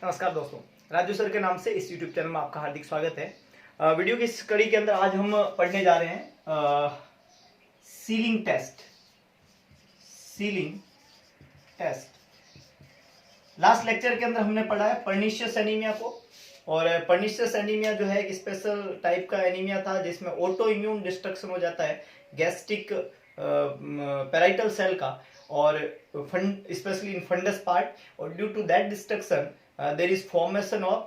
नमस्कार दोस्तों, राजू सर के नाम से इस YouTube चैनल में आपका हार्दिक स्वागत है। वीडियो की इस कड़ी के अंदर आज हम पढ़ने जा रहे हैं सीलिंग टेस्ट। लास्ट लेक्चर के अंदर हमने पढ़ा है पर्निशियस एनीमिया को, और पर्निशियस एनीमिया जो है एक स्पेशल टाइप का एनीमिया था जिसमें ऑटो इम्यून डिस्ट्रक्शन हो जाता है गैस्ट्रिक पैराइटल सेल का, और स्पेशली इन फंडस पार्ट, और due to that destruction there is formation of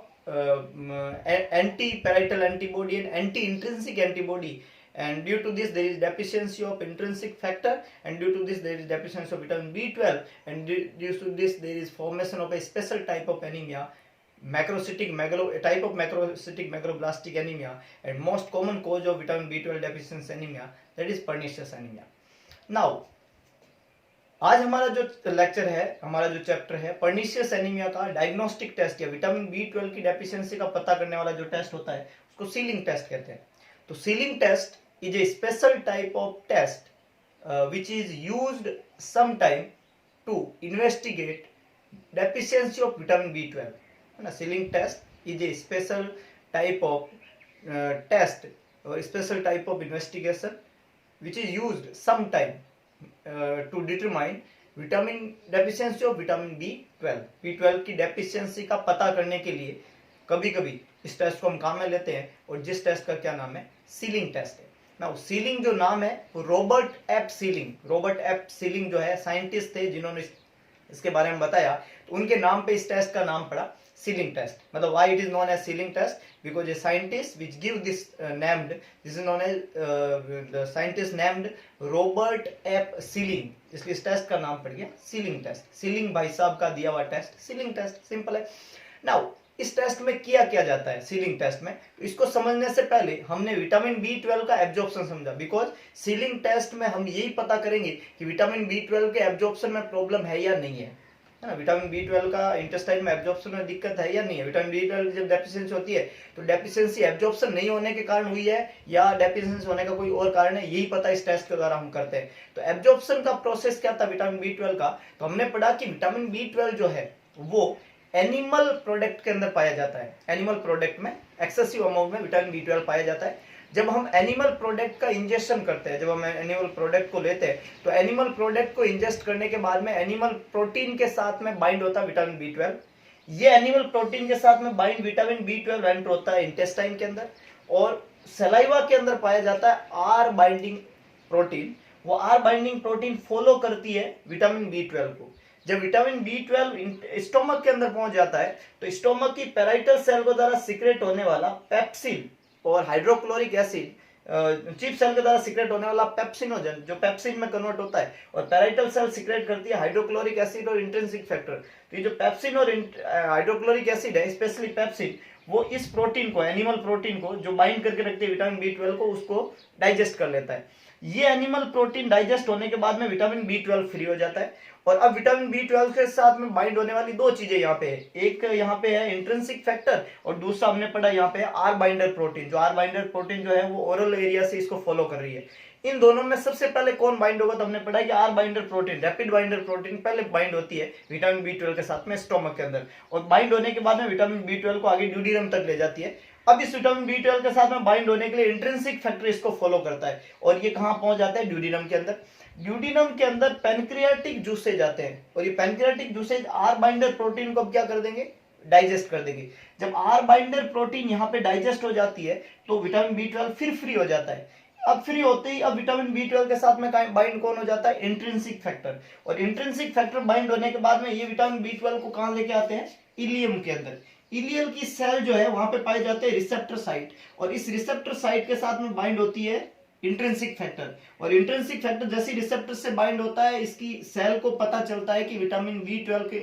anti-parietal antibody and anti-intrinsic antibody, and due to this there is deficiency of intrinsic factor, and due to this there is deficiency of vitamin B12, and due to this there is formation of a special type of anemia, type of macrocytic megaloblastic anemia, and most common cause of vitamin B12 deficiency anemia, that is pernicious anemia. Now आज हमारा जो lecture है, हमारा जो chapter है pernicious anaemia का diagnostic test या vitamin B12 की डेफिशिएंसी का पता करने वाला जो टेस्ट होता है उसको सीलिंग टेस्ट कहते हैं। तो Schilling test is a special type of test which is used some time to investigate deficiency of vitamin B12, है ना। Schilling test is a special type of test और special type of investigation which is used some time to determine vitamin deficiency of vitamin B12 की deficiency का पता करने के लिए कभी कभी इस टेस्ट को हम काम में लेते हैं, और जिस टेस्ट का क्या नाम है, सीलिंग टेस्ट है ना। सीलिंग जो नाम है वो रॉबर्ट एफ सीलिंग जो है साइंटिस्ट थे जिन्होंने इसके बारे में बताया, तो उनके नाम पे इस टेस्ट का नाम पड़ा सीलिंग टेस्ट। मतलब why it is known as Schilling test, because a scientist which give this this is known as the scientist named Robert F ceiling, इसलिए इस टेस्ट का नाम पड़ गया सीलिंग टेस्ट। सीलिंग भाई साहब का दिया हुआ टेस्ट सीलिंग टेस्ट, सिंपल है। नाउ इस टेस्ट में किया जाता है सीलिंग टेस्ट में, इसको समझने से पहले हमने विटामिन B12 का एब्जॉर्प्शन समझा, बिकॉज सीलिंग टेस्ट में हम यही पता करेंगे कि विटामिन B12 के एब्जॉर्प्शन में प्रॉब्लम है या नहीं है ना। विटामिन B12 का इंटेस्टाइन में एब्जॉर्प्शन में दिक्कत है या नहीं है। विटामिन B12 जब डेफिशिएंसी होती है तो डेफिशिएंसी एब्जॉर्प्शन नहीं होने के कारण हुई है या डेफिशिएंसी होने का कोई और कारण है, यही पता इस टेस्ट के द्वारा हम करते हैं। तो एब्जॉर्प्शन का प्रोसेस क्या था विटामिन B12 का, तो हमने पढ़ा कि विटामिन B12 जो है वो एनिमल प्रोडक्ट के अंदर पाया जाता है। एनिमल प्रोडक्ट में एक्सेसिव अमाउंट में विटामिन B12 पाया जाता है। जब हम एनिमल प्रोडक्ट का इंजेक्शन करते हैं, जब हम एनिमल प्रोडक्ट को लेते हैं, तो एनिमल प्रोडक्ट को इंजेस्ट करने के बाद में एनिमल प्रोटीन के साथ में बाइंड होता है विटामिन B12। ये एनिमल प्रोटीन के साथ में बाइंड विटामिन B12 एंटर होता है इंटेस्टाइन के अंदर, और सलाइवा के अंदर पाया जाता है आर बाइंडिंग प्रोटीन। वो आर बाइंडिंग प्रोटीन फॉलो करती है विटामिन B12 को। जब विटामिन B12 स्टोमक के अंदर पहुंच जाता है तो स्टोमक की पैराइटल सेल के द्वारा सीक्रेट होने वाला पेप्सिन और हाइड्रोक्लोरिक एसिड, चीफ सेल के द्वारा सीक्रेट होने वाला पेप्सिनोजन जो पेप्सिन में कन्वर्ट होता है, और पैराइटल सेल सीक्रेट करती है हाइड्रोक्लोरिक एसिड और इंट्रिंसिक फैक्टर। तो ये जो पेप्सिन और हाइड्रोक्लोरिक एसिड है, स्पेशली पेप्सिन, वो इस प्रोटीन को, एनिमल प्रोटीन को जो बाइंड करके रखते हैं विटामिन B12 को, उसको डाइजेस्ट कर लेता है। ये एनिमल प्रोटीन डाइजेस्ट होने के बाद में विटामिन B12 फ्री हो जाता है, और अब विटामिन B12 के साथ में बाइंड होने वाली दो चीजें यहाँ पे है। एक यहाँ पे है इंट्रिंसिक फैक्टर, और दूसरा हमने पढ़ा यहाँ पे आर बाइंडर प्रोटीन। जो आर बाइंडर प्रोटीन जो है वो ओरल एरिया से इसको फॉलो कर रही है। इन दोनों में सबसे पहले कौन बाइंड होगा, तो हमने पढ़ा कि R binder protein, rapid binder protein पहले बाइंड होती है विटामिन B12 के साथ में स्टोमक के अंदर, और बाइंड होने के बाद में विटामिन B12 को आगे ड्यूडिनम तक ले जाती है। अब इस विटामिन B12 के साथ में बाइंड होने के लिए इंट्रिंसिक फैक्टर इसको फॉलो करता है, और ये कहां पहुंच जाता है, ड्यूडिनम के अंदर। ड्यूडिनम के अंदर पैनक्रियाटिक जूसेज आते हैं, और ये pancreatic juices R binder protein को अब क्या कर देंगे, डाइजेस्ट कर देंगे। जब आर बाइंडर प्रोटीन यहाँ पे डाइजेस्ट हो जाती है तो विटामिन B12 फिर फ्री हो जाता है। अब फ्री होते ही अब विटामिन B12 के साथ में बाइंड कौन हो जाता है, इंट्रिंसिक फैक्टर, और इंट्रिंसिक फैक्टर बाइंड होने के बाद में ये विटामिन B12 को कहां लेके आते हैं, इलियम के अंदर। इलियल की सेल जो है वहां पे पाए जाते हैं रिसेप्टर साइट, और इस रिसेप्टर साइट के साथ में बाइंड होती है इंट्रिंसिक फैक्टर, और इंट्रिंसिक फैक्टर जैसे रिसेप्टर से बाइंड होता है, इसकी सेल को पता चलता है कि विटामिन B12 के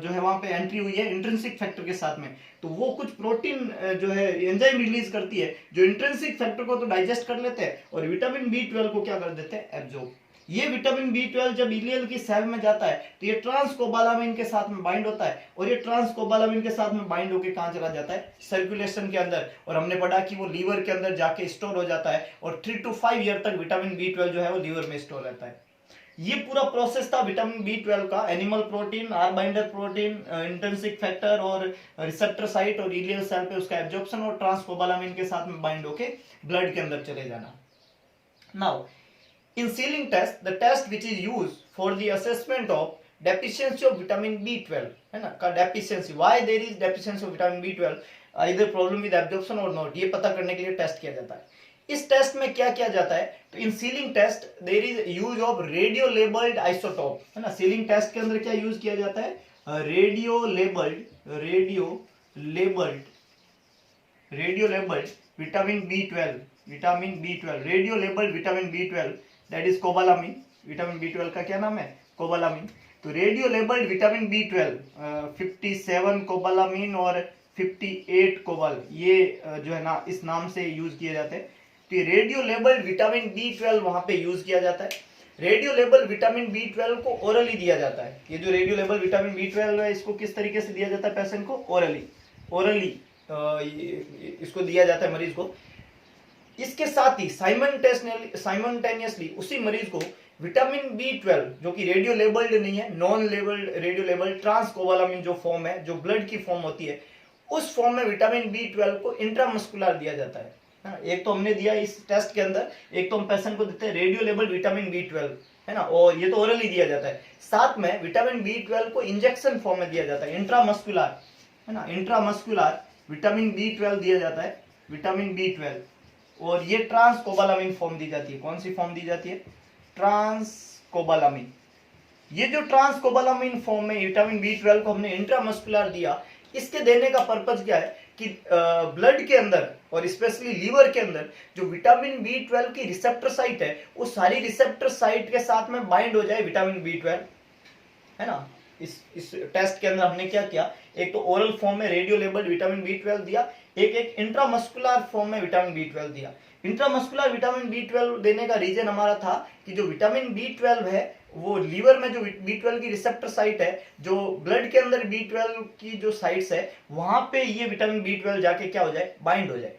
जो है वहां पे एंट्री हुई है इंट्रिंसिक फैक्टर के साथ में, तो वो कुछ प्रोटीन जो है एंजाइम रिलीज करती है जो इंट्रिंसिक फैक्टर को तो डाइजेस्ट कर लेते हैं और विटामिन B12 को क्या कर देते हैं, एब्जॉर्ब। ये विटामिन B12 जब इलियल की सेल में जाता है तो ये ट्रांसकोबालामिन के साथ में बाइंड होता है, और ये ट्रांसकोबालामिन के साथ में बाइंड होकर कहां चला जाता है, सर्कुलेशन के अंदर, और हमने पढ़ा कि वो लीवर के अंदर जाके स्टोर हो जाता है, और 3 to 5 ईयर तक विटामिन B12 जो है वो लीवर में स्टोर रहता है। ये पूरा प्रोसेस था विटामिन B12 का, animal protein, R binder protein, intrinsic factor और रिसेप्टर साइट और इलियल सेल पे उसका एब्जॉर्प्शन और ट्रांसकोबालामिन के साथ में बाइंड होके ब्लड के अंदर चले जाना। Now in sealing test, the test which is used for the assessment of deficiency of vitamin B12 है ना, का deficiency, why there is deficiency of vitamin B12, either problem with absorption or not, ये पता करने के लिए test किया जाता है। इस टेस्ट में क्या किया जाता है, तो in Schilling test there is use of radio labelled isotope, है ना। सीलिंग टेस्ट के अंदर क्या यूज किया जाता है, radio labelled vitamin B12, radio labelled vitamin B12 that is cobalamin. Vitamin B12 का क्या नाम है, कोबालामिन। तो radio labelled vitamin B12 57 cobalamin और 58 कोबाल, ये जो है ना इस नाम से यूज किए जाते हैं। तो ये रेडियो लेबल्ड विटामिन B12 वहां पे यूज किया जाता है। रेडियो लेबल विटामिन B12 को ओरली दिया जाता है। ये जो रेडियो लेबल विटामिन B12 है इसको किस तरीके से दिया जाता है पेशेंट को, ओरली इसको दिया जाता है मरीज को। इसके साथ ही साइमल्टेनियसली उसी मरीज को विटामिन B12 जो कि रेडियो लेबल्ड नहीं है, नॉन लेबल्ड रेडियो लेबल्ड ट्रांसकोबालामिन जो फॉर्म है, जो ब्लड की फॉर्म होती है, उस फॉर्म में विटामिन B12 को इंट्रामस्कुलर दिया जाता है। एक तो हमने दिया इस टेस्ट के अंदर, एक तो हम पेशेंट को देते हैं रेडियो लेबल विटामिन B12, है ना, और ये तो ओरली दिया जाता है। साथ में विटामिन B12 को इंजेक्शन फॉर्म में दिया जाता है, इंट्रामस्कुलर, है ना, इंट्रामस्कुलर विटामिन B12 दिया जाता है, विटामिन B12, और ये ट्रांसकोबालामिन फॉर्म दी जाती है। कौन सी फॉर्म दी जाती है, ट्रांसकोबालामिन। ये जो ट्रांसकोबालामिन फॉर्म में विटामिन B12 को हमने इंट्रामस्कुलर दिया, इसके देने का पर्पज क्या है कि ब्लड के अंदर और स्पेशली लीवर के अंदर जो विटामिन B12 की रिसेप्टर साइट है, वो सारी रिसेप्टर साइट के साथ में बाइंड हो जाए विटामिन B12, है ना। इस टेस्ट के अंदर हमने क्या किया, एक तो ओरल फॉर्म में रेडियो लेबल्ड विटामिन B12 दिया, एक इंट्रामस्कुलर फॉर्म में विटामिन B12 दिया। इंट्रामस्कुलर विटामिन B12 देने का रीजन हमारा था कि जो विटामिन B12 है वो लीवर में जो B12 की रिसेप्टर साइट है, जो ब्लड के अंदर B12 की जो साइट्स है, वहां पे ये विटामिन B12 जाके क्या हो जाए, बाइंड हो जाए।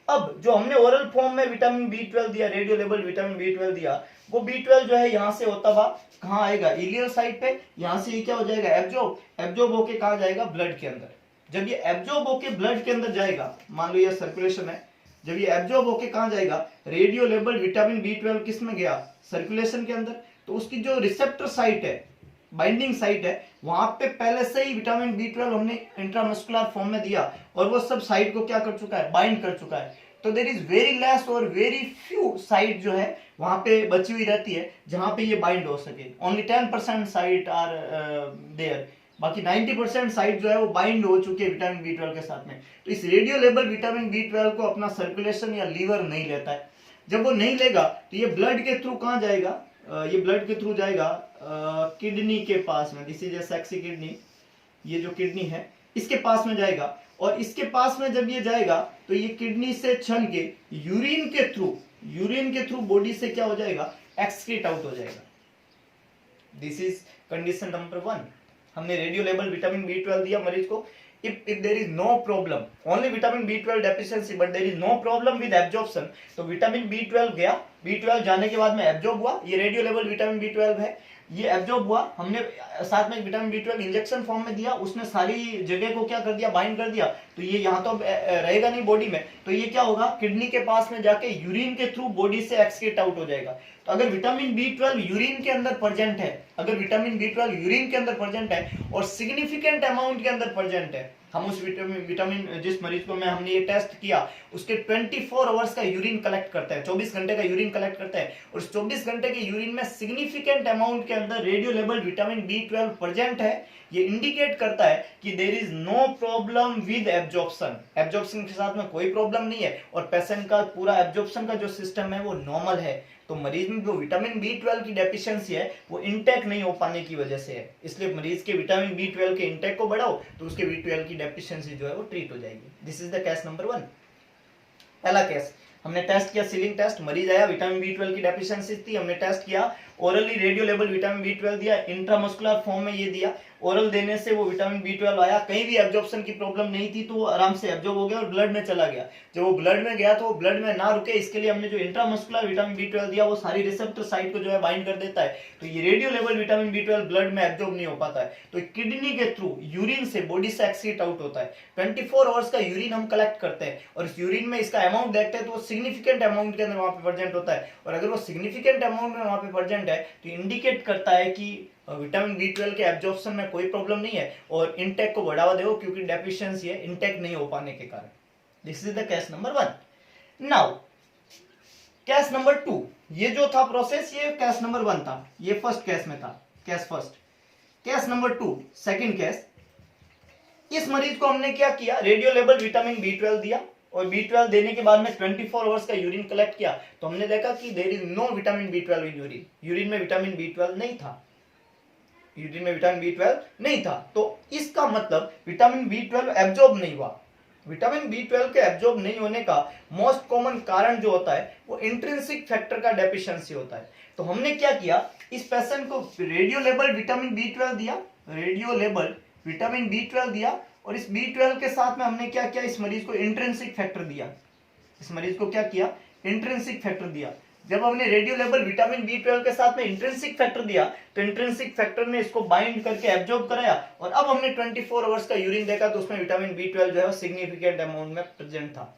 अब जो हमने ओरल फॉर्म में विटामिन B12 दिया, रेडियो लेबल विटामिन B12 दिया, वो B12 जो है यहां से होता हुआ कहां आएगा, इलियल साइट पे, यहां से ये क्या हो जाएगा, एब्जॉर्ब होके कहां जाएगा, ब्लड के अंदर। जब ये एब्जॉर्ब होके ब्लड के अंदर जाएगा, मान लो ये सर्कुलेशन है, जब ये एब्जॉर्ब होके कहां जाएगा, रेडियो लेबल विटामिन B12 किस में गया, सर्कुलेशन के अंदर, तो उसकी जो रिसेप्टर साइट है, बाइंडिंग साइट है, वहां पे पहले से ही विटामिन B12 हमने इंट्रामस्कुलर फॉर्म में दिया और वो सब साइट को क्या कर चुका है, बाइंड कर चुका है। तो देयर इज वेरी लेस और वेरी फ्यू साइट जो है वहां पे बची हुई रहती है जहां पे ये बाइंड हो सके। ओनली 10% साइट आर देयर, बाकी 90% साइट जो है वो बाइंड हो चुकी है विटामिन B12 के साथ में। तो इस रेडियो लेबल विटामिन B12 को अपना सर्कुलेशन या लीवर नहीं लेता है। जब वो नहीं लेगा तो ये ब्लड के थ्रू कहां जाएगा, ये ब्लड के थ्रू जाएगा किडनी के पास में, this is a sexy kidney, ये जो किडनी है इसके पास में जाएगा, और इसके पास में जब ये जाएगा तो ये किडनी से छन के यूरिन के थ्रू बॉडी से क्या हो जाएगा, एक्सक्रीट आउट हो जाएगा। This is condition number 1। हमने रेडियो लेबल विटामिन B12 दिया मरीज को। if there is no problem, only vitamin B12 deficiency but there is no problem with absorption, तो विटामिन B12 गया, B12 जाने के बाद में एब्जॉर्ब हुआ, ये रेडियो लेवल विटामिन B12 है, ये एब्जॉर्ब हुआ, हमने साथ में विटामिन B12 इंजेक्शन फॉर्म में दिया, उसने सारी जगह को क्या कर दिया, बाइंड कर दिया, तो ये यहाँ तो रहेगा नहीं बॉडी में, तो ये क्या होगा, किडनी के पास में जाके यूरिन के थ्रू बॉडी से एक्सक्रीट आउट हो जाएगा। तो अगर विटामिन B12 यूरिन के अंदर प्रेजेंट है, अगर विटामिन B12 यूरिन के अंदर प्रेजेंट है और सिग्निफिकेंट अमाउंट के अंदर प्रेजेंट है, हम उस विटामिन जिस मरीज को हमने ये टेस्ट किया उसके 24 आवर्स का यूरिन कलेक्ट करता है, 24 घंटे का यूरिन कलेक्ट करता है, और 24 घंटे के यूरिन में सिग्निफिकेंट अमाउंट के अंदर radio label vitamin B12 present है, ये इंडिकेट करता है कि there is no problem with absorption के साथ में कोई प्रॉब्लम नहीं है, और पेशेंट का पूरा एब्जॉर्प्शन का जो सिस्टम है वो नॉर्मल है। तो मरीज में जो विटामिन B12 की डेफिशिएंसी है वो इंटेक नहीं हो पाने की वजह से है, इसलिए मरीज के विटामिन B12 के इंटेक को बढ़ाओ तो उसके B12 की डेफिशिएंसी जो है वो ट्रीट हो जाएगी। This is the case number 1। पहला केस हमने टेस्ट किया, सीलिंग टेस्ट, मरीज आया, विटामिन B12 की डेफिशिएंसी थी, हमने टेस्ट किया ओरली रेडियो लेवल विटामिन B12 दिया, इंट्रामस्कुलर फॉर्म में ये दिया, ओरल देने से वो विटामिन B12 आया, कहीं भी एब्जॉर्प्शन की प्रॉब्लम नहीं थी तो वो आराम से एब्जॉर्ब हो गया और ब्लड में चला गया। जब वो ब्लड में गया तो वो ब्लड में ना रुके, इसके लिए हमने जो इंट्रामस्कुलर विटामिन B12 दिया वो सारी रिसेप्टर साइट को जो है बाइंड कर देता है, तो ये रेडियो लेवल विटामिन B12 ब्लड में एब्जॉर्ब नहीं हो पाता है, तो किडनी के थ्रू यूरिन से बॉडी से एक्सीट आउट होता है। 24 आवर्स का यूरिन हम कलेक्ट करते हैं और इस यूरिन में इसका अमाउंट देखते हैं तो वो सिग्निफिकेंट अमाउंट के अंदर वहां पे प्रेजेंट होता है, और अगर वो सिग्निफिकेंट अमाउंट में वहां पे प्रेजेंट है तो इंडिकेट करता है कि विटामिन B12 के एब्जॉर्प्शन में कोई प्रॉब्लम नहीं है और इनटेक को बढ़ावा दो, क्योंकि डेफिशिएंसी है इनटेक नहीं हो पाने के कारण। This is the case number 1। Now case number 2, ये जो था प्रोसेस ये केस नंबर 1 था, ये फर्स्ट केस में था, case first. Case number 2, second case, इस मरीज को हमने क्या किया, रेडियो लेवल विटामिन B12 दिया और B12 देने के बाद में 24 आवर्स का यूरिन कलेक्ट किया, तो हमने देखा कि there is no vitamin B12 in urine, urine में विटामिन B12 नहीं था, यूरिन में विटामिन B12 नहीं था, तो इसका मतलब विटामिन B12 एब्जॉर्ब नहीं हुआ। विटामिन B12 के एब्जॉर्ब नहीं होने का मोस्ट कॉमन कारण जो होता है वो इंट्रिंसिक फैक्टर का डेफिशिएंसी होता है। तो हमने क्या किया, इस पेशेंट को रेडियो लेवल विटामिन B12 दिया, रेडियो लेवल विटामिन B12 दिया, और इस B12 के साथ में हमने क्या किया, इस मरीज को इंट्रिंसिक फैक्टर दिया, इस मरीज को क्या किया, इंट्रिंसिक फैक्टर दिया। जब हमने रेडियो लेवल विटामिन B12 के साथ में इंट्रिंसिक फैक्टर दिया तो इंट्रिंसिक फैक्टर ने इसको बाइंड करके एब्जॉर्ब कराया, और अब हमने 24 आवर्स का यूरिन देखा तो उसमें विटामिन B12 जो है सिग्निफिकेंट अमाउंट में प्रेजेंट था।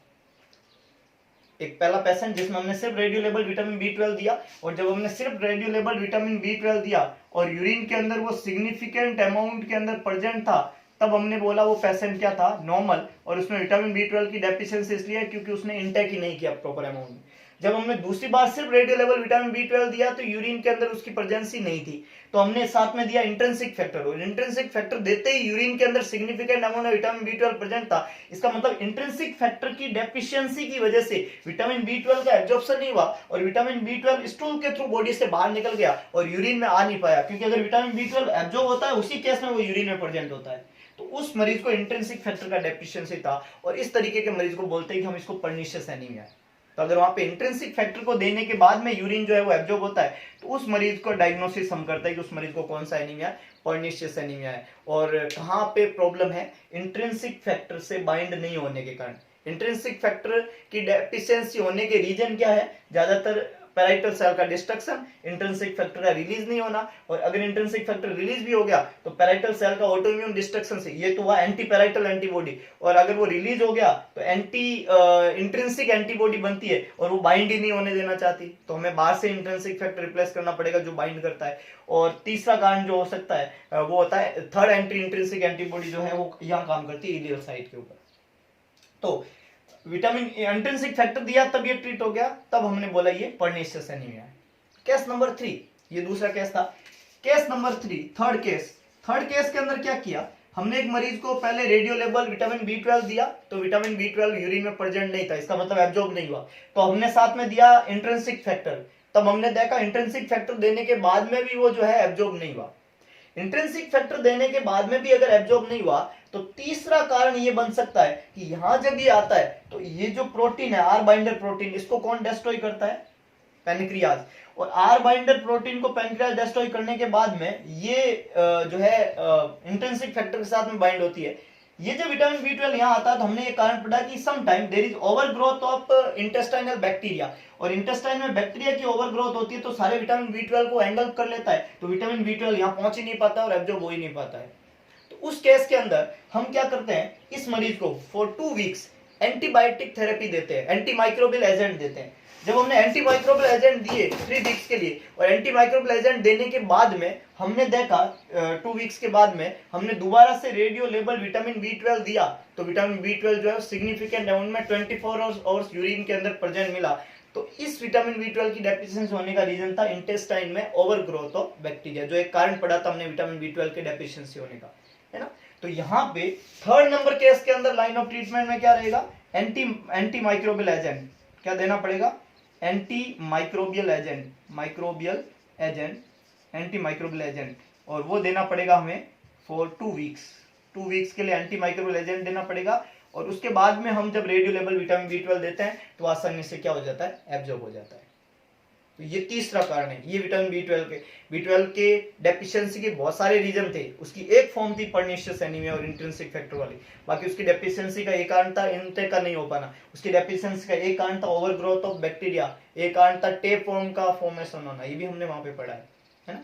एक पहला पेशेंट जिसमें हमने सिर्फ रेडियो लेवल विटामिन B12 दिया, और जब हमने सिर्फ रेडियो लेवल विटामिन B12 दिया और यूरिन के अंदर वो सिग्निफिकेंट अमाउंट के अंदर प्रेजेंट था, तब हमने बोला वो पेशेंट क्या था, नॉर्मल, और उसमें विटामिन B12 की डेफिशिएंसी इसलिए क्योंकि उसने इंटेक ही नहीं किया प्रॉपर अमाउंट। जब हमने दूसरी बार सिर्फ रेडियो लेवल विटामिन B12 दिया तो यूरिन के अंदर उसकी प्रेजेंसी नहीं थी, तो हमने साथ में दिया इंट्रिंसिक फैक्टर, और इंट्रिंसिक फैक्टर देते ही यूरिन के अंदर सिग्निफिकेंट अमाउंट में विटामिन B12 प्रेजेंट था। इसका मतलब इंट्रिंसिक फैक्टर की डेफिशिएंसी की वजह से विटामिन B12 का एब्जॉर्प्शन नहीं हुआ और विटामिन B12 स्टूल के थ्रू बॉडी से बाहर निकल गया और यूरिन में आ नहीं पाया, क्योंकि अगर विटामिन B12 एब्जॉर्ब होता है उसी केस में वो यूरिन में प्रेजेंट होता है। तो उस मरीज को इंट्रिंसिक फैक्टर का डेफिशिएंसी था, और इस तरीके के मरीज को बोलते हैं कि हम इसको पर्निशियस एनीमिया है। तो अगर वहां पे इंट्रिंसिक फैक्टर को देने के बाद में यूरिन जो है वो एब्जॉर्ब होता है तो उस मरीज को डायग्नोसिस हम करते हैं कि उस मरीज को कौन सा एनीमिया है, पर्निशियस एनीमिया है। और कहां पे प्रॉब्लम है, इंट्रिंसिक फैक्टर से बाइंड नहीं होने के कारण। इंट्रिंसिक फैक्टर की डेफिशिएंसी होने के रीजन क्या है, ज्यादातर पैराइटल सेल का डिस्ट्रक्शन, इंट्रिंसिक फैक्टर का रिलीज नहीं होना, और अगर इंट्रिंसिक फैक्टर रिलीज भी हो गया तो पैराइटल सेल का ऑटोइम्यून डिस्ट्रक्शन से, ये तो हुआ एंटी पैराइटल एंटीबॉडी, और अगर वो रिलीज हो गया तो एंटी इंट्रिंसिक एंटीबॉडी बनती है और वो बाइंड ही नहीं होने देना चाहती, तो हमें बाहर से इंट्रिंसिक फैक्टर रिप्लेस करना पड़ेगा जो बाइंड करता है। और तीसरा कारण जो हो सकता है वो होता है थर्ड एंटी इंट्रिंसिक एंटीबॉडी जो है वो यहाँ काम करती है इलियल साइट के ऊपर। तो विटामिन इंट्रिंसिक फैक्टर दिया तब ये ट्रीट हो गया, तब हमने बोला ये पर्निशियस एनीमिया है। केस नंबर 3, ये दूसरा केस था। केस नंबर 3, थर्ड केस के अंदर क्या किया, हमने एक मरीज को पहले रेडियो लेवल विटामिन B12 दिया तो विटामिन B12 यूरिन में प्रेजेंट नहीं था, इसका मतलब एब्जॉर्ब नहीं हुआ, तो हमने साथ में दिया इंट्रिंसिक फैक्टर, तब हमने देखा इंट्रिंसिक फैक्टर देने के बाद में भी वो जो है एब्जॉर्ब नहीं हुआ। इंट्रिंसिक फैक्टर देने के बाद में भी अगर एब्जॉर्ब नहीं हुआ तो तीसरा कारण ये बन सकता है कि यहां जब ये आता है तो ये जो प्रोटीन है आर बाइंडर प्रोटीन, इसको कौन डिस्ट्रॉय करता है, पैनक्रियाज, और आर बाइंडर प्रोटीन को पैनक्रियाज डिस्ट्रॉय करने के बाद में ये जो है इंट्रिंसिक फैक्टर के साथ में बाइंड होती है। ये जो विटामिन B12 यहाँ आता है तो हमने ये कारण पढ़ा कि some time there is over growth of intestinal bacteria, और इंटेस्टाइन में बैक्टीरिया की ओवर ग्रोथ होती है तो सारे विटामिन B12 को एंगल कर लेता है, तो विटामिन B12 यहाँ पहुंच ही नहीं पाता और एब्जॉर्ब हो ही नहीं पाता है। तो उस केस के अंदर हम क्या करते हैं, इस मरीज को फॉर 2 वीक्स एंटीबायोटिक थेरेपी देते हैं, एंटी माइक्रोबियल एजेंट देते हैं। जब हमने एंटी माइक्रोबियल एजेंट दिए 3 वीक्स के लिए, और एंटी माइक्रोबियल एजेंट देने के बाद में हमने देखा 2 वीक्स के बाद में हमने दोबारा से रेडियो लेवल विटामिन B12 दिया तो विटामिन B12 जो है सिग्निफिकेंट अमाउंट में 24 आवर्स यूरिन के अंदर प्रेजेंट मिला। तो इस विटामिन B12 की डेफिशिएंसी होने का रीजन था इंटेस्टाइन में ओवर ग्रोथ ऑफ बैक्टीरिया, जो एक कारण पड़ा था हमने विटामिन B12 के डेफिशिएंसी होने का, है ना। तो यहाँ पे थर्ड नंबर केस के अंदर लाइन ऑफ ट्रीटमेंट में क्या रहेगा, एंटी माइक्रोबियल एजेंट क्या देना पड़ेगा, एंटी माइक्रोबियल एजेंट, और वो देना पड़ेगा हमें फॉर 2 वीक्स के लिए एंटी माइक्रोबियल एजेंट देना पड़ेगा। और उसके बाद में हम जब रेडियो लेवल विटामिन B12 देते हैं तो आसानी से क्या हो जाता है, एब्जॉर्ब हो जाता है। तो ये तीसरा कारण है, ये विटामिन बी ट्वेल्व के डेफिशिएंसी के बहुत सारे रीजन थे। उसकी एक फॉर्म थी पर्निशियस एनीमिया और इंट्रिंसिक फैक्टर वाली। बाकी उसकी डेफिशिएंसी का एक कारण था इनटेक का नहीं हो पाना, उसकी डेफिशिएंसी का एक कारण था ओवर ग्रोथ ऑफ बैक्टीरिया, एक कारण था टेप फॉर्म का फॉर्मेशन होना, ये भी हमने वहां पे पढ़ा है ना।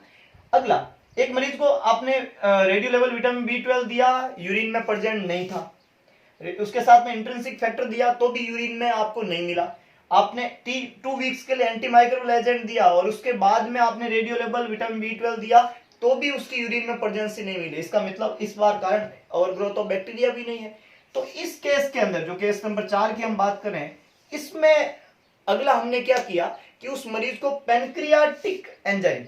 अगला, एक मरीज को आपने रेडियो लेवल विटामिन बी ट्वेल्व दिया, यूरिन में प्रेजेंट नहीं था, उसके साथ में इंट्रिंसिक फैक्टर दिया तो भी यूरिन में आपको नहीं मिला, आपने 2 वीक्स के लिए एंटीमाइक्रोबियल एजेंट दिया और उसके बाद में आपने रेडियो लेवल विटामिन बी ट्वेल्व दिया तो भी उसकी यूरिन में प्रेजेंसी नहीं मिली, इसका मतलब इस बार कारण ओवर ग्रोथ ऑफ बैक्टीरिया भी नहीं है। तो इस केस के अंदर, जो केस नंबर 4 की हम बात करें, इसमें अगला हमने क्या किया कि उस मरीज को पैनक्रियाटिक एंजाइम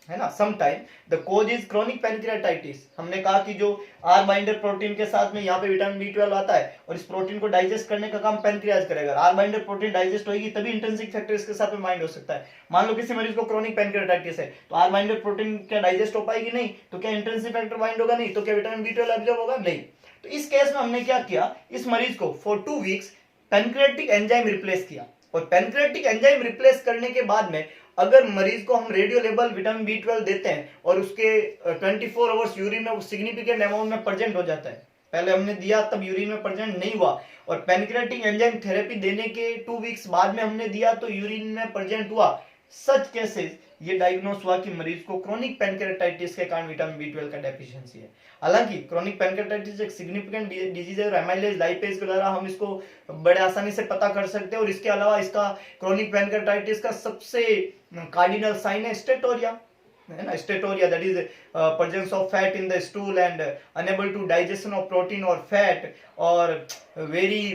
है ना, sometime the cause is chronic pancreatitis, हमने कहा कि जो आर बाइंडर प्रोटीन के साथ में यहाँ पे विटामिन बी ट्वेल्व आता है और इस प्रोटीन को डाइजेस्ट करने का काम पैनक्रियाज करेगा, आर बाइंडर प्रोटीन डाइजेस्ट होगी तभी इंट्रिंसिक फैक्टर इसके साथ में बाइंड हो सकता है। मान लो किसी मरीज को क्रोनिक पैनक्रियाटाइटिस है तो आर बाइंडर प्रोटीन क्या डाइजेस्ट हो पाएगी? नहीं। तो क्या इंट्रिंसिक फैक्टर बाइंड होगा? नहीं। तो क्या विटामिन बी ट्वेल्व एब्जॉर्ब होगा? नहीं। तो इस केस में हमने क्या किया, इस मरीज को for 2 weeks pancreatic enzyme replace किया और पैनक्रियाटिक एंजाइम रिप्लेस करने के बाद में अगर मरीज को हम रेडियो लेवल विटामिन बी ट्वेल्व देते हैं और उसके 24 आवर्स यूरिन में सिग्निफिकेंट अमाउंट में प्रेजेंट हो जाता है, पहले हमने दिया तब यूरिन में प्रेजेंट नहीं हुआ और पैनक्रियाटिक एंजाइम थेरेपी देने के 2 वीक्स बाद में हमने दिया तो यूरिन में प्रेजेंट हुआ, सच केसेस ये डायग्नोस हुआ कि मरीज को क्रोनिक पैनक्रियाटाइटिस के कारण विटामिन बी ट्वेल्व का डेफिशिएंसी है। हालांकि क्रोनिक पैनक्रियाटाइटिस एक सिग्निफिकेंट डिजीज है और एमाइलेज लाइपेज के द्वारा हम इसको बड़े आसानी से पता कर सकते हैं और इसके अलावा इसका क्रोनिक पैनक्रियाटाइटिस का सबसे कार्डिनल साइन है स्टेटोरिया, है ना, steatorrhoea that is presence of fat in the stool and unable to digestion of protein और फैट और वेरी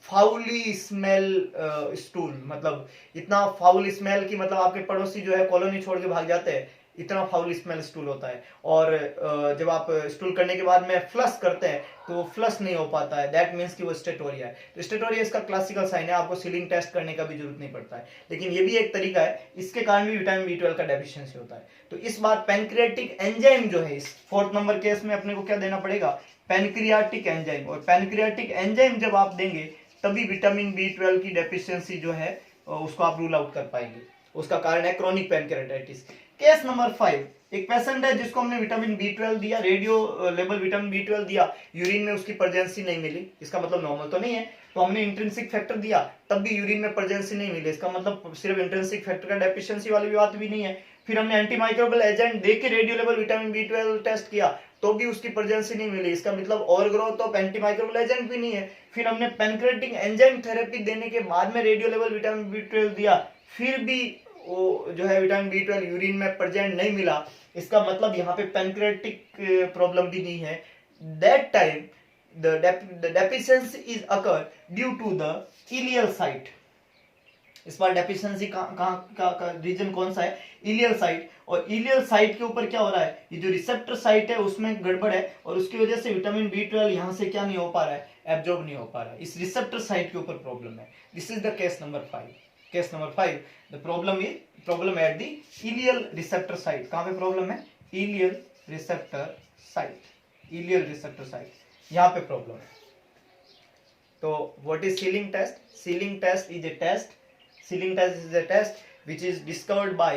फाउली स्मेल स्टूल, मतलब इतना फाउल स्मेल कि मतलब आपके पड़ोसी जो है कॉलोनी छोड़ के भाग जाते हैं, इतना फाउल स्मेल स्टूल होता है। और जब आप स्टूल करने के बाद में फ्लश करते हैं तो वो फ्लश नहीं हो पाता है, दैट मीन्स कि वो स्टेटोरिया है। तो स्टेटोरिया इसका क्लासिकल साइन है, आपको सीलिंग टेस्ट करने का भी जरूरत नहीं पड़ता है, लेकिन ये भी एक तरीका है, इसके कारण भी विटामिन बी ट्वेल्व का डेफिशिएंसी होता है। तो इस बार पैनक्रियाटिक एंजाइम जो है, इस 4th नंबर केस में अपने को क्या देना पड़ेगा, पैनक्रियाटिक एंजाइम, और पैनक्रियाटिक एंजाइम जब आप देंगे तभी विटामिन बी ट्वेल्व की डेफिशिएंसी जो है उसको आप रूल आउट कर पाएंगे। उसका कारण है क्रोनिक पैनक्रियाटाइटिस। केस नंबर 5, एक पेशेंट है जिसको हमने विटामिन बी ट्वेल्व दिया, रेडियो लेवल विटामिन बी ट्वेल्व दिया, यूरिन में उसकी प्रेजेंसी नहीं मिली, इसका मतलब नॉर्मल तो नहीं है। तो हमने इंट्रिंसिक फैक्टर दिया तब भी यूरिन में प्रेजेंसी नहीं मिली, इसका मतलब सिर्फ इंट्रिंसिक फैक्टर का डेफिशिएंसी वाली बात भी नहीं है। फिर हमने एंटीमाइक्रोबियल एजेंट दे के रेडियो लेवल विटामिन बी ट्वेल्व टेस्ट किया तो भी उसकी प्रेजेंसी नहीं मिली, इसका मतलब over growth of antimicrobial agent भी नहीं है। फिर हमने पैनक्रियाटिक एंजाइम थेरेपी देने के बाद में रेडियो लेवल विटामिन बी ट्वेल्व दिया, फिर भी वो जो है विटामिन बी ट्वेल्व यूरिन में प्रेजेंट नहीं मिला, इसका मतलब यहाँ पे पैनक्रियाटिक प्रॉब्लम भी नहीं है। That time the deficiency is occur due to the ileal site। इस बार डेफिशिएंसी का रीजन कौन सा है, इलियल साइट। और इलियल साइट के ऊपर क्या हो रहा है, ये जो रिसेप्टर साइट है उसमें गड़बड़ है और उसकी वजह से विटामिन बी ट्वेल्व यहाँ से क्या नहीं हो पा रहा है, एब्जॉर्ब नहीं हो पा रहा है, इस रिसेप्टर साइट के ऊपर प्रॉब्लम है। This is the case number 5। Case number 5, the problem at the ileal receptor site. कहाँ पे प्रॉब्लम है, ileal receptor site, ileal receptor site, यहाँ पे प्रॉब्लम है। तो what is Schilling test? Schilling test is a test, Schilling test is a test which is discovered by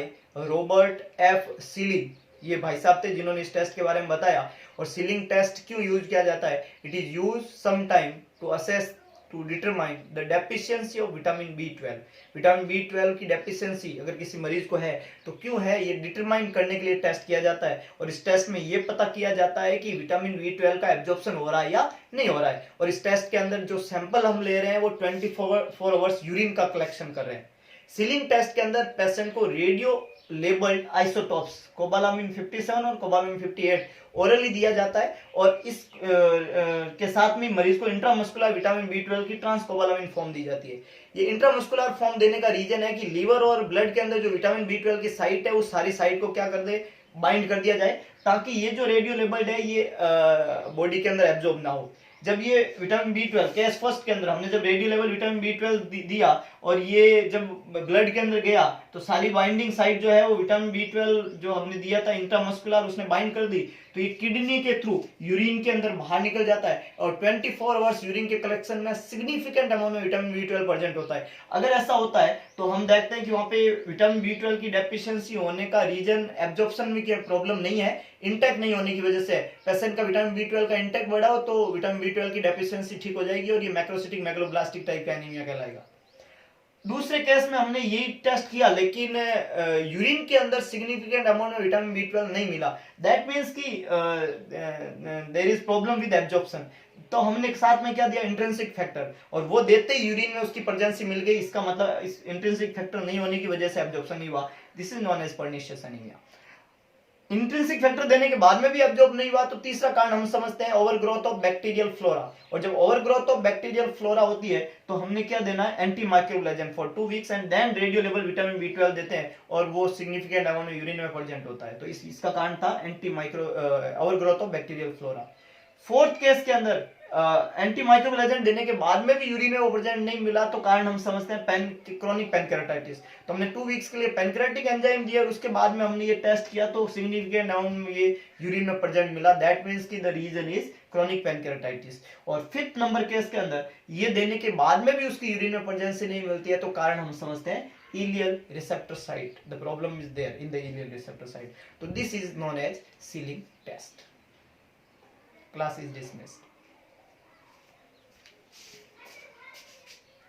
Robert F. Seelig। ये भाई साहब थे जिन्होंने इस टेस्ट के बारे में बताया। और सीलिंग टेस्ट क्यों यूज किया जाता है, it is use sometime to assess to determine the deficiency of vitamin B twelve. Vitamin B twelve की डेफिशिएंसी अगर किसी मरीज को है तो क्यों है, ये डिटरमाइन करने के लिए टेस्ट किया जाता है। और इस टेस्ट में ये पता किया जाता है कि विटामिन बी ट्वेल्व का एब्जॉर्प्शन हो रहा है या नहीं हो रहा है। और इस टेस्ट के अंदर जो सैंपल हम ले रहे हैं वो 24 आवर्स यूरिन का कलेक्शन कर रहे हैं। सीलिंग टेस्ट के अंदर पेशेंट को रेडियो लेबल्ड आइसोटॉप्स कोबालामिन 57 और कोबालामिन 58 ओरली दिया जाता है और इस के साथ में मरीज को इंट्रामस्कुलर विटामिन बी ट्वेल्व की ट्रांसकोबालामिन फॉर्म दी जाती है। ये इंट्रामस्कुलर फॉर्म देने का रीजन है कि लीवर और ब्लड के अंदर जो विटामिन बी ट्वेल्व की साइट है उस सारी साइट को क्या कर दे, बाइंड कर दिया जाए, ताकि ये जो रेडियो लेबल्ड है ये बॉडी के अंदर एब्जॉर्ब ना हो। जब ये vitamin B twelve case first के अंदर हमने जब रेडियो लेवल विटामिन बी ट्वेल्व दिया और ये जब ब्लड के अंदर गया तो सारी बाइंडिंग साइट जो है वो विटामिन बी ट्वेल्व जो हमने दिया था इंट्रामस्कुलर उसने बाइंड कर दी। तो ये किडनी के थ्रू यूरिन के अंदर बाहर निकल जाता है और 24 आवर्स यूरिन के कलेक्शन में सिग्निफिकेंट अमाउंट में विटामिन बी 12 प्रेजेंट होता है। अगर ऐसा होता है तो हम देखते हैं कि वहां पे विटामिन बी 12 की डेफिशिएंसी होने का रीजन एब्जॉर्प्शन में क्या प्रॉब्लम नहीं है, इंटेक नहीं होने की वजह से पेशेंट का विटामिन बी 12 का इंटेक बढ़ा हो तो विटामिन बी 12 की डेफिशिएंसी ठीक हो जाएगी और ये मैक्रोसिटिक मैग्लोब्लास्टिक टाइप का एनीमिया कहलाएगा। दूसरे केस में हमने यही टेस्ट किया लेकिन यूरिन के अंदर सिग्निफिकेंट अमाउंट में विटामिन बी 12 नहीं मिला, दैट मीन्स कि there is problem with absorption. तो हमने एक साथ में क्या दिया, इंट्रिंसिक फैक्टर, और वो देते ही यूरिन में उसकी प्रेजेंसी मिल गई, इसका मतलब इस इंट्रिंसिक फैक्टर नहीं होने की वजह से एब्जॉर्प्शन नहीं हुआ। This is known as pernicious anaemia. Intrinsic factor देने के बाद में भी एब्जॉर्ब नहीं हुआ तो तीसरा कारण हम समझते हैं over growth of bacterial flora, और जब over growth of bacterial flora होती है तो हमने क्या देना है, antimicrobial agent for 2 weeks and then radio लेवल विटामिन बी 12 देते हैं और वो सिग्निफिकेंट अमाउंट में यूरिन में प्रेजेंट होता है। तो इसका कारण था anti micro over growth of bacterial flora. Fourth case के अंदर एंटी माइक्रोबियल एजेंट देने के बाद में भी यूरिन में वो प्रेजेंट नहीं मिला तो कारण हम समझते हैं क्रोनिक पैनक्रेटाइटिस। तो हमने 2 वीक्स के लिए पैनक्रेटिक एंजाइम दिया और उसके बाद में हमने ये टेस्ट किया तो सिग्निफिकेंट अमाउंट में ये यूरिन में प्रेजेंट मिला, दैट मींस कि the reason is chronic pancreatitis. और फिफ्थ नंबर केस के अंदर ये देने के बाद में भी उसकी यूरिन में प्रेजेंसी नहीं मिलती है तो कारण हम समझते हैं ileal receptor site, the problem is there in the ileal receptor site. तो this is known as Schilling test. Class is dismissed.